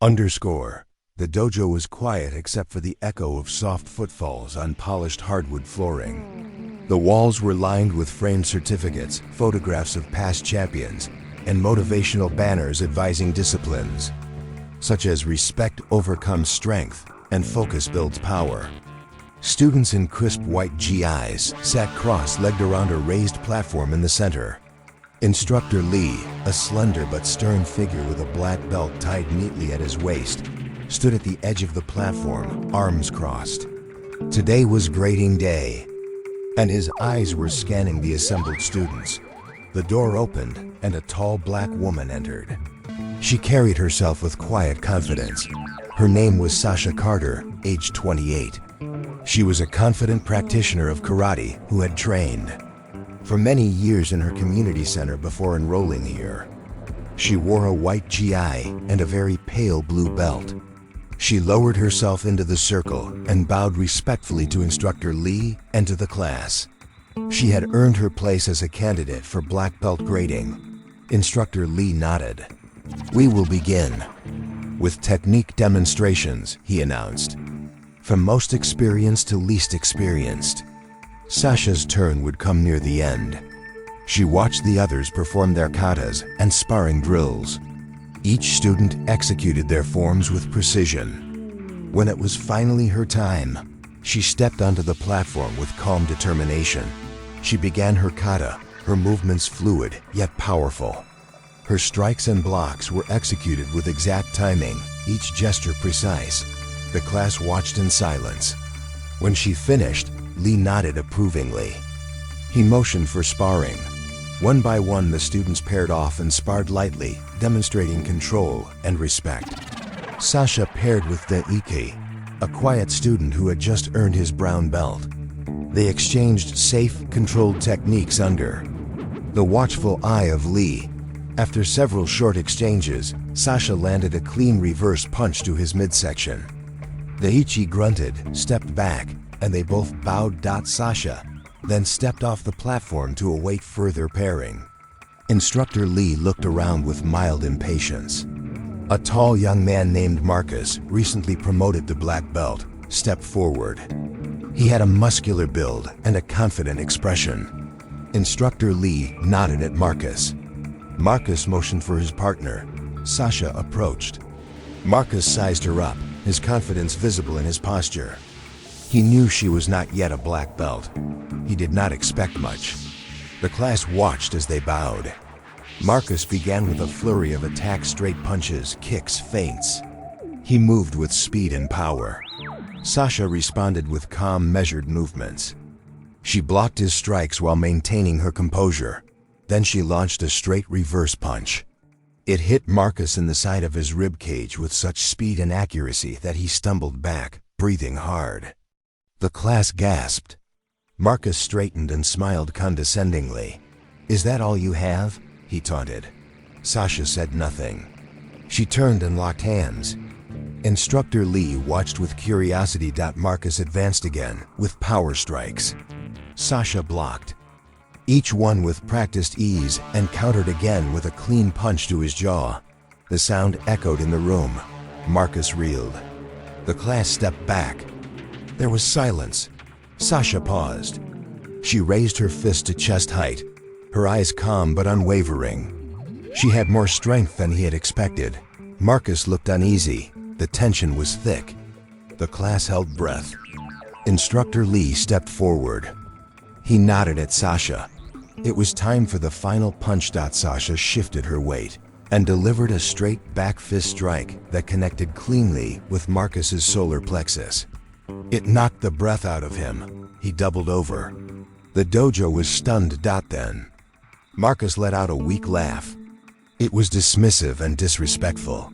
Underscore. The dojo was quiet except for the echo of soft footfalls on polished hardwood flooring. The walls were lined with framed certificates, photographs of past champions, and motivational banners advising disciplines, such as respect overcomes strength and focus builds power. Students in crisp white GIs sat cross-legged around a raised platform in the center. Instructor Lee, a slender but stern figure with a black belt tied neatly at his waist, stood at the edge of the platform, arms crossed. Today was grading day, and his eyes were scanning the assembled students. The door opened, and a tall black woman entered. She carried herself with quiet confidence. Her name was Sasha Carter, age 28. She was a confident practitioner of karate who had trained for many years in her community center before enrolling here. She wore a white GI and a very pale blue belt. She lowered herself into the circle and bowed respectfully to Instructor Lee and to the class. She had earned her place as a candidate for black belt grading. Instructor Lee nodded. "We will begin with technique demonstrations," he announced. From most experienced to least experienced. Sasha's turn would come near the end. She watched the others perform their katas and sparring drills. Each student executed their forms with precision. When it was finally her time, she stepped onto the platform with calm determination. She began her kata, her movements fluid yet powerful. Her strikes and blocks were executed with exact timing, each gesture precise. The class watched in silence. When she finished, Lee nodded approvingly. He motioned for sparring. One by one, the students paired off and sparred lightly, demonstrating control and respect. Sasha paired with Daiki, a quiet student who had just earned his brown belt. They exchanged safe, controlled techniques under the watchful eye of Lee. After several short exchanges, Sasha landed a clean reverse punch to his midsection. Daiichi grunted, stepped back, and they both bowed. Sasha then stepped off the platform to await further pairing. Instructor Lee looked around with mild impatience. A tall young man named Marcus, recently promoted to black belt, stepped forward. He had a muscular build and a confident expression. Instructor Lee nodded at Marcus. Marcus motioned for his partner. Sasha approached. Marcus sized her up, his confidence visible in his posture. He knew she was not yet a black belt. He did not expect much. The class watched as they bowed. Marcus began with a flurry of attacks, straight punches, kicks, feints. He moved with speed and power. Sasha responded with calm, measured movements. She blocked his strikes while maintaining her composure. Then she launched a straight reverse punch. It hit Marcus in the side of his rib cage with such speed and accuracy that he stumbled back, breathing hard. The class gasped. Marcus straightened and smiled condescendingly. "Is that all you have?" he taunted. Sasha said nothing. She turned and locked hands. Instructor Lee watched with curiosity. Marcus advanced again, with power strikes. Sasha blocked, each one with practiced ease, and countered again with a clean punch to his jaw. The sound echoed in the room. Marcus reeled. The class stepped back. There was silence. Sasha paused. She raised her fist to chest height, her eyes calm but unwavering. She had more strength than he had expected. Marcus looked uneasy. The tension was thick. The class held breath. Instructor Lee stepped forward. He nodded at Sasha. It was time for the final punch. Sasha shifted her weight and delivered a straight back fist strike that connected cleanly with Marcus's solar plexus. It knocked the breath out of him. He doubled over. The dojo was stunned. Then Marcus let out a weak laugh. It was dismissive and disrespectful.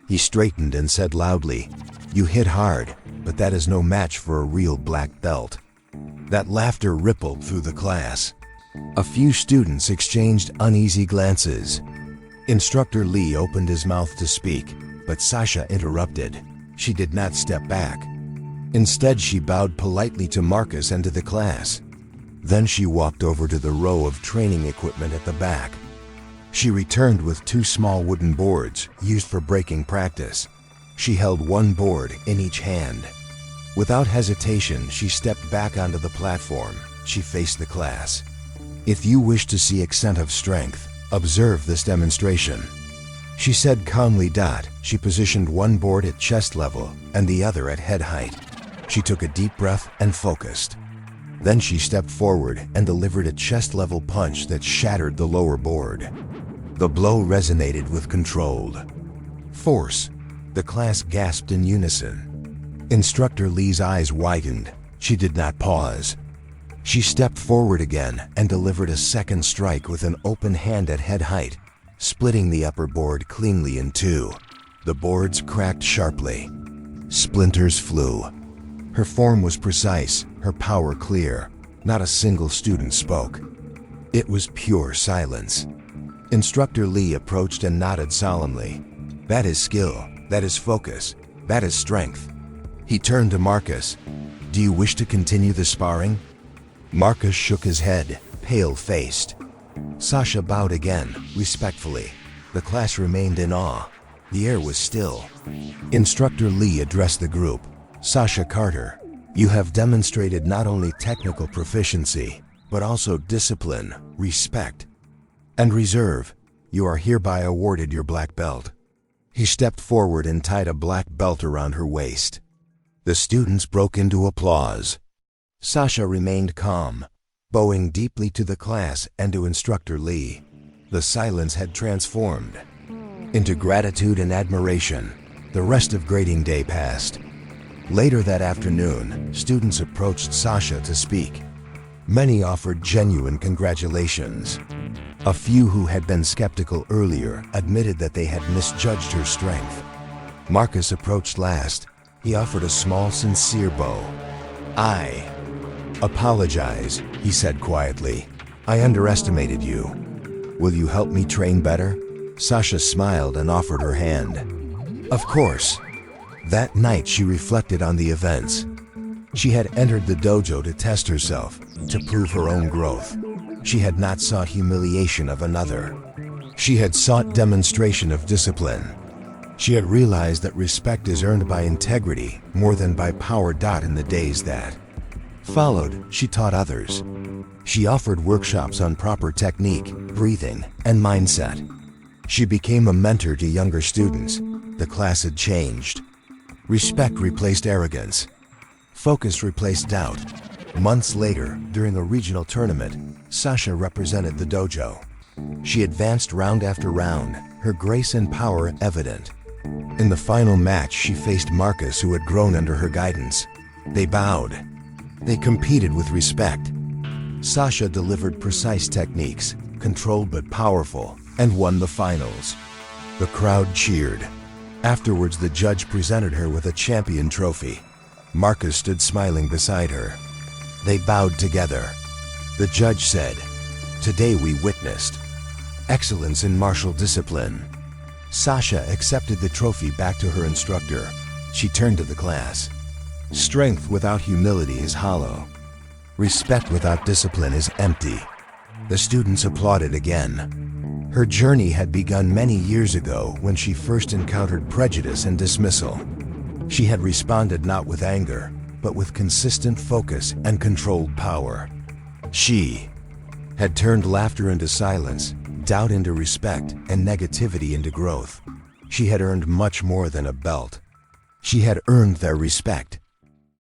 He straightened and said loudly, "You hit hard, but that is no match for a real black belt." That laughter rippled through the class. A few students exchanged uneasy glances. Instructor Lee opened his mouth to speak, but Sasha interrupted. She did not step back. Instead, she bowed politely to Marcus and to the class. Then she walked over to the row of training equipment at the back. She returned with two small wooden boards used for breaking practice. She held one board in each hand. Without hesitation, she stepped back onto the platform. She faced the class. "If you wish to see extent of strength, observe this demonstration," she said calmly. She positioned one board at chest level and the other at head height. She took a deep breath and focused. Then she stepped forward and delivered a chest-level punch that shattered the lower board. The blow resonated with controlled force. The class gasped in unison. Instructor Lee's eyes widened. She did not pause. She stepped forward again and delivered a second strike with an open hand at head height, splitting the upper board cleanly in two. The boards cracked sharply. Splinters flew. Her form was precise, her power clear. Not a single student spoke. It was pure silence. Instructor Lee approached and nodded solemnly. "That is skill, that is focus, that is strength." He turned to Marcus. "Do you wish to continue the sparring?" Marcus shook his head, pale-faced. Sasha bowed again, respectfully. The class remained in awe. The air was still. Instructor Lee addressed the group. "Sasha Carter, you have demonstrated not only technical proficiency, but also discipline, respect, and reserve. You are hereby awarded your black belt." He stepped forward and tied a black belt around her waist. The students broke into applause. Sasha remained calm, bowing deeply to the class and to Instructor Lee. The silence had transformed into gratitude and admiration. The rest of grading day passed. Later that afternoon, students approached Sasha to speak. Many offered genuine congratulations. A few who had been skeptical earlier admitted that they had misjudged her strength. Marcus approached last. He offered a small, sincere bow. "I apologize," he said quietly. "I underestimated you. Will you help me train better?" Sasha smiled and offered her hand. "Of course." That night she reflected on the events. She had entered the dojo to test herself, to prove her own growth. She had not sought humiliation of another. She had sought demonstration of discipline. She had realized that respect is earned by integrity more than by power. In the days that followed, she taught others. She offered workshops on proper technique, breathing, and mindset. She became a mentor to younger students. The class had changed. Respect replaced arrogance. Focus replaced doubt. Months later, during a regional tournament, Sasha represented the dojo. She advanced round after round, her grace and power evident. In the final match, she faced Marcus, who had grown under her guidance. They bowed. They competed with respect. Sasha delivered precise techniques, controlled but powerful, and won the finals. The crowd cheered. Afterwards, the judge presented her with a champion trophy. Marcus stood smiling beside her. They bowed together. The judge said, "Today we witnessed excellence in martial discipline." Sasha accepted the trophy back to her instructor. She turned to the class. "Strength without humility is hollow. Respect without discipline is empty." The students applauded again. Her journey had begun many years ago when she first encountered prejudice and dismissal. She had responded not with anger, but with consistent focus and controlled power. She had turned laughter into silence, doubt into respect, and negativity into growth. She had earned much more than a belt. She had earned their respect,